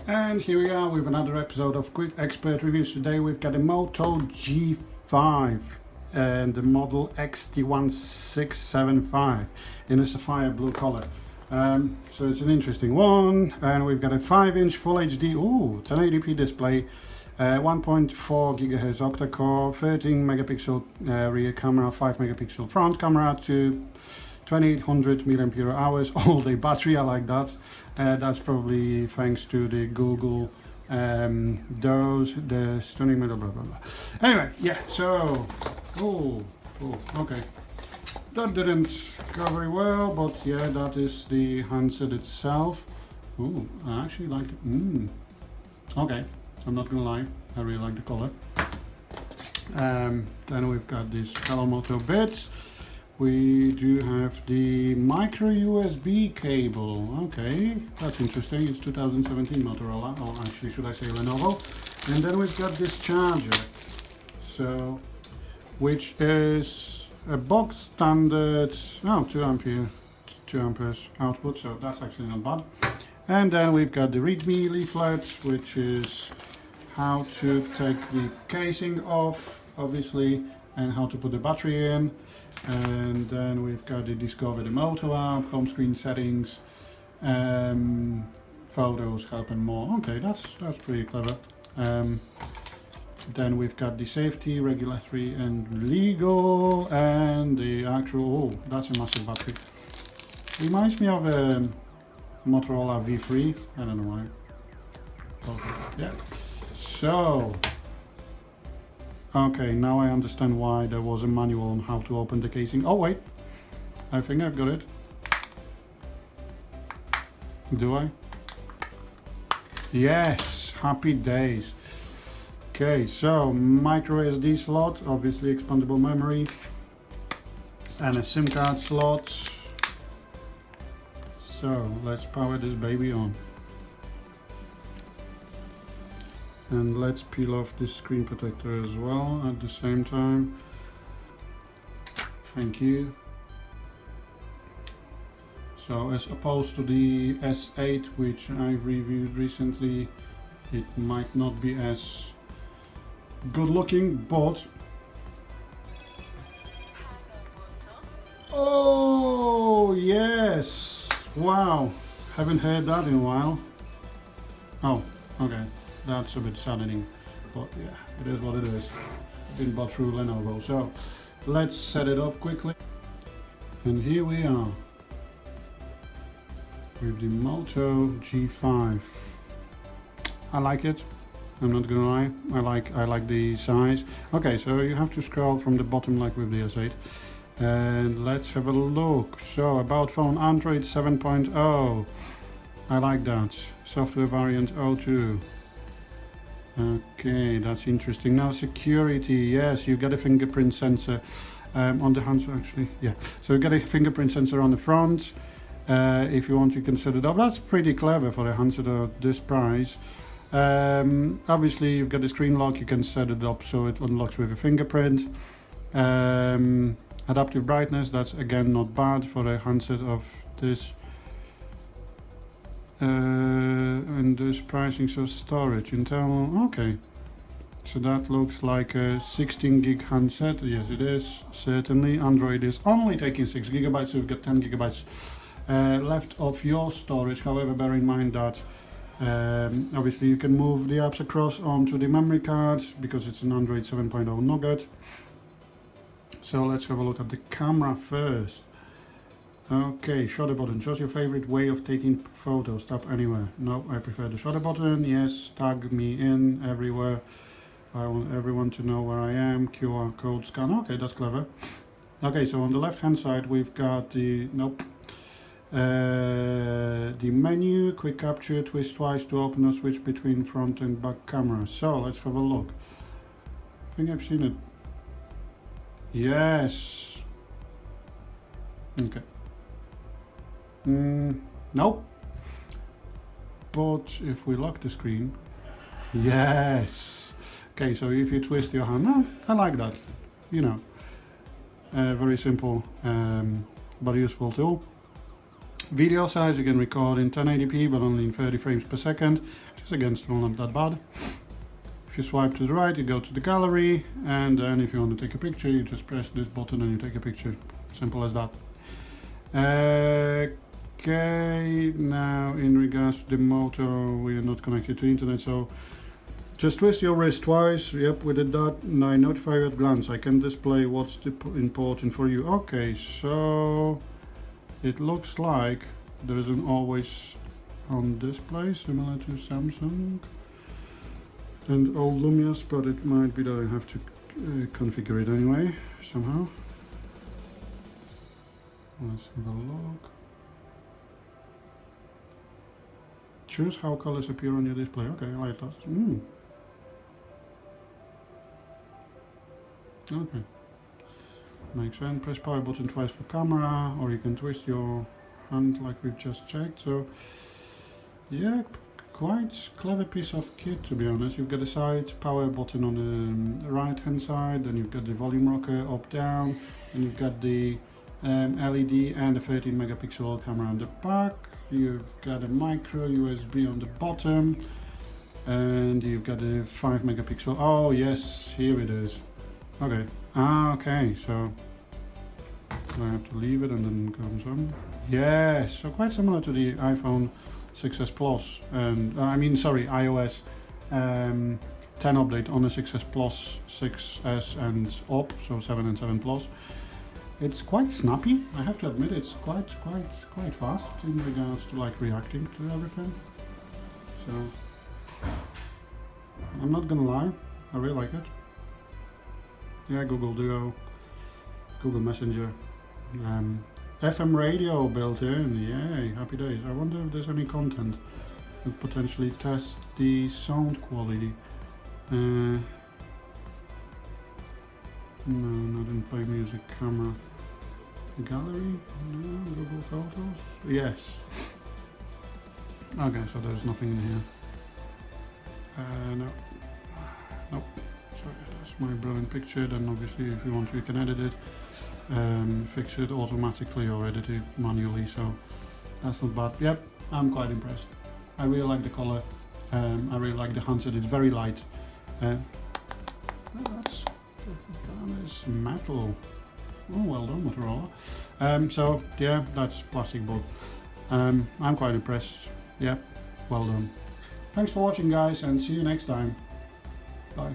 And here we are with another episode of Quick Expert Reviews. Today we've got a Moto G5 and the model XT1675 in a sapphire blue color. So it's an interesting one, and we've got a 5-inch Full HD, 1080p display, 1.4 GHz octa-core, 13 megapixel rear camera, 5 megapixel front camera, to 2800 milliampere hours all-day battery. I like that. That's probably thanks to the Google the stunning middle, blah blah blah. Anyway, yeah. So, okay. That didn't go very well, but yeah, that is the handset itself. I actually like it. Okay, I'm not gonna lie, I really like the color. Then we've got this Motorola Moto bit. We do have the micro USB cable. Okay, that's interesting. It's 2017 Motorola, or actually should I say Lenovo. And then we've got this charger, so which is a box standard 2 amperes output, so that's actually not bad. And then we've got the readme leaflet, which is how to take the casing off, obviously, and how to put the battery in. And then we've got the Discover the Moto app, home screen settings, photos, help and more. Okay, that's pretty clever. Then we've got the safety, regulatory and legal, and the actual, that's a massive battery. Reminds me of a Motorola V3, I don't know why. Okay, yeah. So, okay, now I understand why there was a manual on how to open the casing. Oh wait, I think I've got it. Do I? Yes, happy days. Okay, so micro SD slot, obviously expandable memory, and a SIM card slot. So let's power this baby on. And let's peel off this screen protector as well at the same time. Thank you. So as opposed to the S8, which I've reviewed recently, it might not be as good looking, but oh yes, wow, haven't heard that in a while. Oh, okay. That's a bit saddening, but yeah, it is what it is. Been bought through Lenovo. So let's set it up quickly. And here we are with the Moto G5. I like it. I'm not gonna lie. I like the size. Okay, so you have to scroll from the bottom like with the S8. And let's have a look. So about phone, Android 7.0. I like that. Software variant 02. Okay, that's interesting. Now security, yes, you get a fingerprint sensor on the handset actually, yeah. So you get a fingerprint sensor on the front. If you want, you can set it up. That's pretty clever for a handset at this price. Obviously you've got the screen lock, you can set it up so it unlocks with a fingerprint. Adaptive brightness, that's again not bad for a handset of this. And this pricing, so storage, internal, okay. So that looks like a 16 gig handset, yes it is, certainly. Android is only taking 6 gigabytes, so you've got 10 gigabytes left of your storage. However, bear in mind that obviously you can move the apps across onto the memory card because it's an Android 7.0 Nougat. So let's have a look at the camera first. Okay, shutter button. Choose your favorite way of taking photos. Tap anywhere. No, I prefer the shutter button. Yes, tag me in everywhere. I want everyone to know where I am. QR code scan. Okay, that's clever. Okay, so on the left hand side we've got the the menu, quick capture, twist twice to open or switch between front and back cameras. So let's have a look. I think I've seen it. Yes. Okay. Nope. But if we lock the screen, yes. Okay, so if you twist your hand, I like that. You know, very simple but useful tool. Video size, you can record in 1080p but only in 30 frames per second. which is again still not that bad. If you swipe to the right, you go to the gallery, and then if you want to take a picture, you just press this button and you take a picture. Simple as that. Okay, now in regards to the Moto, we are not connected to internet, so just twist your wrist twice. Yep, we did that. And I notify you at glance. I can display what's important for you. Okay, so it looks like there is an always on display, similar to Samsung and old Lumias, but it might be that I have to configure it anyway, somehow. Let's have a look. Choose how colors appear on your display. Okay, I like that. Okay. Makes sense. Press power button twice for camera, or you can twist your hand like we've just checked. So, yeah, quite clever piece of kit, to be honest. You've got the side power button on the right hand side, then you've got the volume rocker up down, and you've got the LED and a 13 megapixel camera on the back. You've got a micro USB on the bottom, and you've got a 5 megapixel. Oh yes, here it is. Okay. Okay, so I have to leave it and then comes on. Yes, so quite similar to the iPhone 6s Plus, and iOS 10 update on the 6s Plus, 6s and up, so 7 and 7 Plus. It's quite snappy, I have to admit. It's quite fast in regards to like reacting to everything. So I'm not gonna lie, I really like it. Yeah, Google Duo, Google Messenger, FM radio built in, yay, happy days. I wonder if there's any content to potentially test the sound quality. No, not in play music, camera, gallery, no, Google Photos, yes. Okay, so there's nothing in here. No, nope. Sorry, that's my brilliant picture. Then obviously if you want to, you can edit it, fix it automatically or edit it manually, so that's not bad. Yep, I'm quite impressed. I really like the color, I really like the handset, it's very light. That is metal. Oh, well done, Motorola. So yeah, that's plastic, but I'm quite impressed. Yep, well done. Thanks for watching, guys, and see you next time. Bye.